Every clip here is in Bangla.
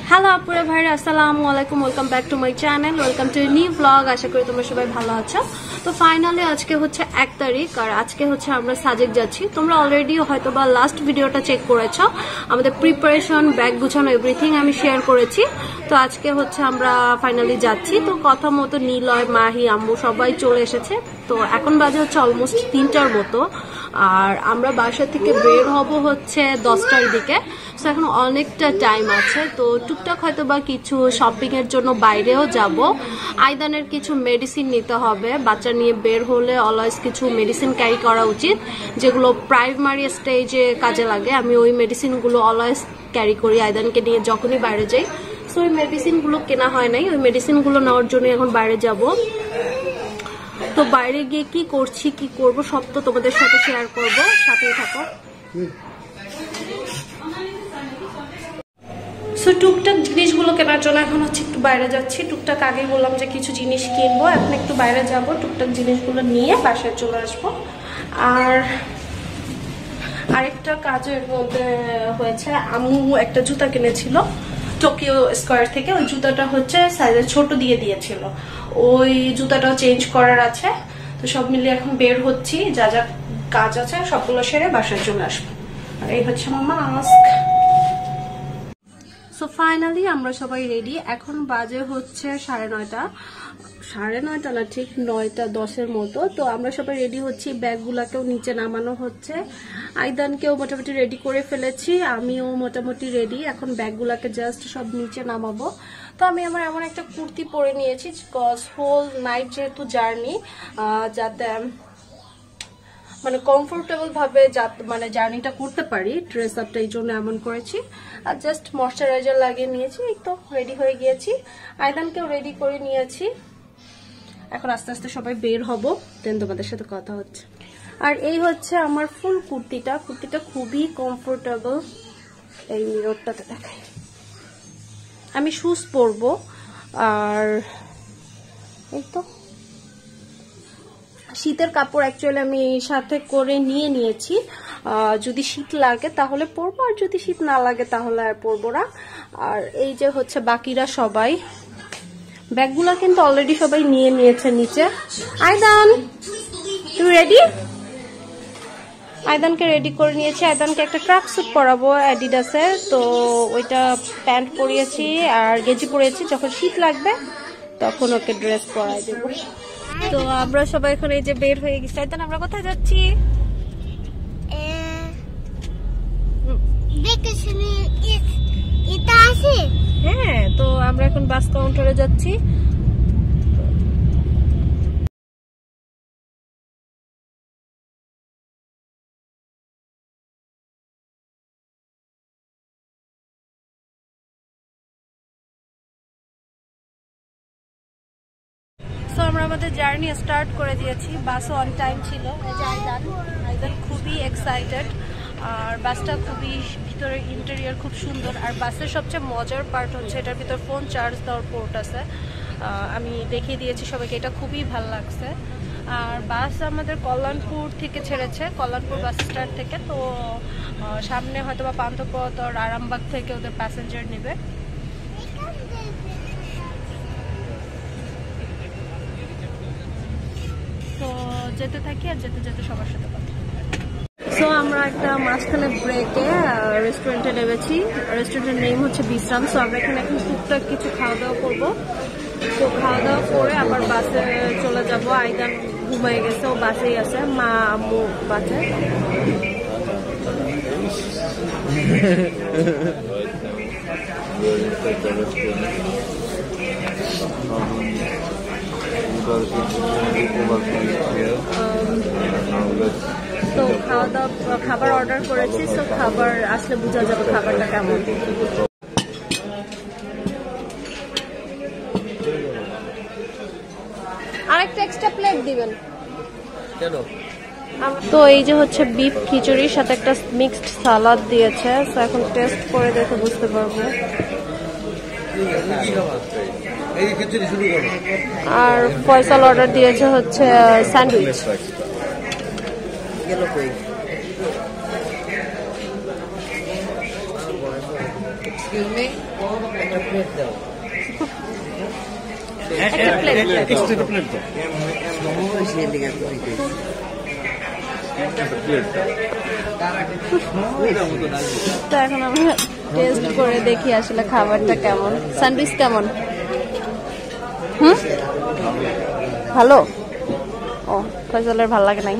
হ্যালো আপুরা ভাইরা, আসসালামু আলাইকুম। Welcome back to my channel, welcome to new blog. আশা করি তোমরা সবাই ভালো আছো। তো ফাইনালি আজকে হচ্ছে 1 তারিখ, আর আজকে হচ্ছে আমরা সাজেক যাচ্ছি। তোমরা অলরেডি হয়তো বা লাস্ট ভিডিওটা চেক করেছো, আমাদের প্রিপারেশন, ব্যাগ গুছানো, এভরিথিং আমি শেয়ার করেছি। তো আজকে হচ্ছে আমরা ফাইনালি যাচ্ছি। তো কথা মতো নিলয়, মাহি, আম্মু সবাই চলে এসেছে। তো এখন বাজে হচ্ছে অলমোস্ট 3টার মতো, আর আমরা বাসা থেকে বের হব হচ্ছে 10টার দিকে। তো এখন অনেকটা টাইম আছে। তো টুকটাক হয়তো বা কিছু শপিং এর জন্য বাইরেও যাব। আইদানের কিছু মেডিসিন নিতে হবে। বাচ্চা নিয়ে বের হলে অলওয়েজ কিছু মেডিসিন ক্যারি করা উচিত, যেগুলো প্রাইমারি স্টেজে কাজে লাগে। আমি ওই মেডিসিনগুলো অলওয়েজ ক্যারি করি আইদানকে নিয়ে যখনই বাইরে যাই। সো ওই মেডিসিনগুলো কেনা হয় নাই, ওই মেডিসিনগুলো নেওয়ার জন্য এখন বাইরে যাব। তো বাইরে গিয়ে কি করছি, কি করব, সব তো তোমাদের সাথে শেয়ার করব, সাথেই থাকো। সো টুকটাক জিনিসগুলো কেনার জন্য এখন হচ্ছে একটু বাইরে যাচ্ছি। টুকটাক আগেই বললাম যে কিছু জিনিস কিনবো, এখন একটু বাইরে যাব, টুকটাক জিনিসগুলো নিয়ে বাসায় চলে আসবো। আর আরেকটা কাজের মধ্যে হয়েছে, আম্মু একটা জুতা কিনেছিল টোকিও স্কয়ার থেকে। ওই জুতাটা হচ্ছে সাইজে ছোট দিয়ে দিয়েছিল, ওই জুতাটাও চেঞ্জ করার আছে। তো সব মিলিয়ে এখন বের হচ্ছি, যা যা কাজ আছে সবগুলো সেরে বাসায় চলে আসবো। আর এই হচ্ছে আমার মাস্ক। সো ফাইনালি আমরা সবাই রেডি। এখন বাজে হচ্ছে 9:30 না, ঠিক 9:10 মতো। তো আমরা সবাই রেডি হচ্ছি, ব্যাগগুলাকেও নিচে নামানো হচ্ছে। আইদানকেও মোটামুটি রেডি করে ফেলেছি, আমিও মোটামুটি রেডি। এখন ব্যাগগুলাকে জাস্ট সব নিচে নামাবো। তো আমি আমার এমন একটা কুর্তি পরে নিয়েছি, বিকজ হোল নাইট যেহেতু জার্নি, যাতে মানে কমফোর্টেবল ভাবে মানে জার্নিটা করতে পারি, ড্রেস আপটা এই জন্য এমন করেছি। আর জাস্ট ময়শ্চারাইজার লাগিয়ে নিয়েছি, এই তো রেডি হয়ে গিয়েছি। আইদানকেও রেডি করে নিয়েছি। এখন আস্তে আস্তে সবাই বের হব, দেন তোমাদের সাথে কথা হচ্ছে। আর এই হচ্ছে আমার ফুল কুর্তিটা খুবই কমফোর্টেবল। এই মিররটাতে দেখাই, আমি শুজ পরবো। আর এই তো শীতের কাপড় অ্যাকচুয়ালি আমি সাথে করে নিয়েছি। যদি শীত লাগে তাহলে পরবো, আর যদি শীত না লাগে তাহলে আর পরবো না। আর এই যে হচ্ছে বাকিরা সবাই, ব্যাগগুলো কিন্তু অলরেডি সবাই নিয়ে নিয়েছে নিচে। আইদান, তুমি রেডি? আইদানকে রেডি করে নিয়েছি। আইদানকে একটা ট্রাক স্যুট পরাবো অ্যাডিডাসের, তো ওইটা প্যান্ট পরিয়েছি আর গেঞ্জি পরিয়েছি। যখন শীত লাগবে তখন ওকে ড্রেস পরাই দেবো। তো আমরা সবাই এখন এই যে বের হয়ে গেছি। আইদান, আমরা কোথায় যাচ্ছি? হ্যাঁ, তো আমরা এখন বাস কাউন্টারে যাচ্ছি। আমরা আমাদের জার্নি স্টার্ট করে দিয়েছি। বাসও অন টাইম ছিল। আইদান খুবই এক্সাইটেড, আর বাসটা খুবই ভিতরে ইন্টেরিয়র খুব সুন্দর। আর বাসের সবচেয়ে মজার পার্ট হচ্ছে এটার ভিতর ফোন চার্জ দেওয়ার পোর্ট আছে। আমি দেখিয়ে দিয়েছি সবাইকে, এটা খুবই ভালো লাগছে। আর বাস আমাদের কল্যাণপুর থেকে ছেড়েছে, কল্যাণপুর বাস স্ট্যান্ড থেকে। তো সামনে হয়তো বা পান্থপথ আর আরামবাগ থেকে ওদের প্যাসেঞ্জার নেবে। তো যেতে থাকি, আর যেতে যেতে সবার সাথে কথা। সো আমরা একটা মাঝখানে ব্রেকে রেস্টুরেন্টে নেমেছি। রেস্টুরেন্টের নেম হচ্ছে বিশ্রাম। সো আমরা এখানে এখন টুকটাক কিছু খাওয়া দাওয়া করবো। তো খাওয়া দাওয়া করে আবার বাসে চলে যাব। আইদান ঘুমিয়ে গেছে, ও বাসেই আছে, মা আম্মু বাসে। তো খাবার অর্ডার করেছি। তো খাবার আসলে বোঝা যাবে খাবারটা কেমন। আরেকটা এক্সট্রা প্লেট দিবেন কেন? তো এই যে হচ্ছে বিফ খিচুড়ির সাথে একটা মিক্সড সালাদ দিয়েছে। তো এখন টেস্ট করে দেখে বুঝতে পারবো। আর ফয়সাল অর্ডার দিয়েছে হচ্ছে স্যান্ডউইচ। এক্সকিউজ মি, একটা প্লেট দাও। একটা প্লেট এক্সট্রা প্লেট দাও। সেই দিকে কই কই তো এখন আমরা টেস্ট করে দেখি আসলে খাবারটা কেমন। স্যান্ডউইচ কেমন? ভালো। ও ফয়সালের ভালো লাগে নাই।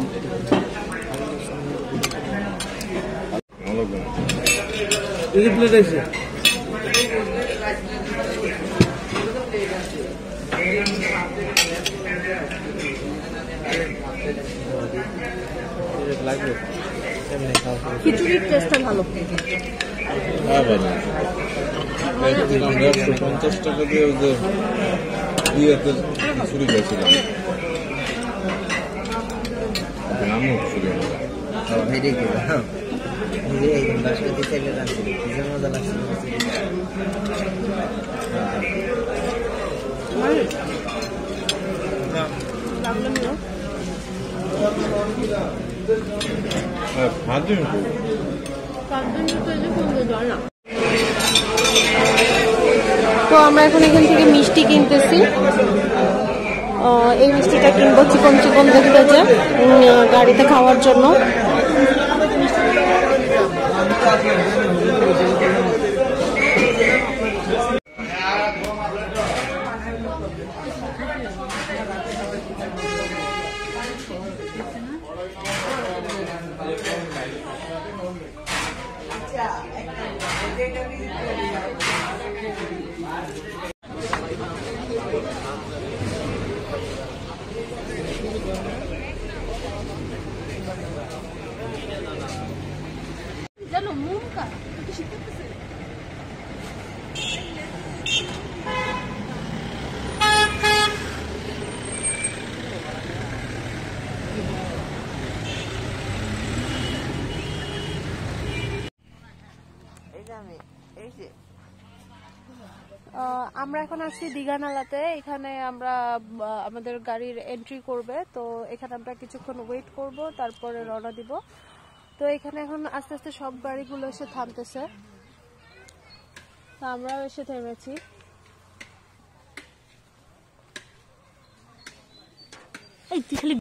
এই প্লেট আছে। খিচুড়ির টেস্টটা ভালো। হ্যাঁ ভালো। 150 টাকা দিয়ে ওই যে ইয়েতে খিচুড়ি খেয়েছিলাম। আমিও খিচুড়ি মজা। Very good. এই যে বাসমতি চাইলে রাখছি, কি মজা লাগছে। তো আমরা এখন এখান থেকে মিষ্টি কিনতেছি। এই মিষ্টিটা কিনবো চিকন চিকন দেখতে, যে গাড়িতে খাওয়ার জন্য। আমরা এখন আসছি দীঘানালাতে। এখানে আমরা আমাদের গাড়ির এন্ট্রি করবে, তো এখানে আমরা কিছুক্ষণ ওয়েট করব, তারপরে রওনা দিব। তো এখানে এখন আস্তে আস্তে সব গাড়িগুলো এসে থামতেছে, তো আমরাও এসে থেমেছি। এই তুই খালি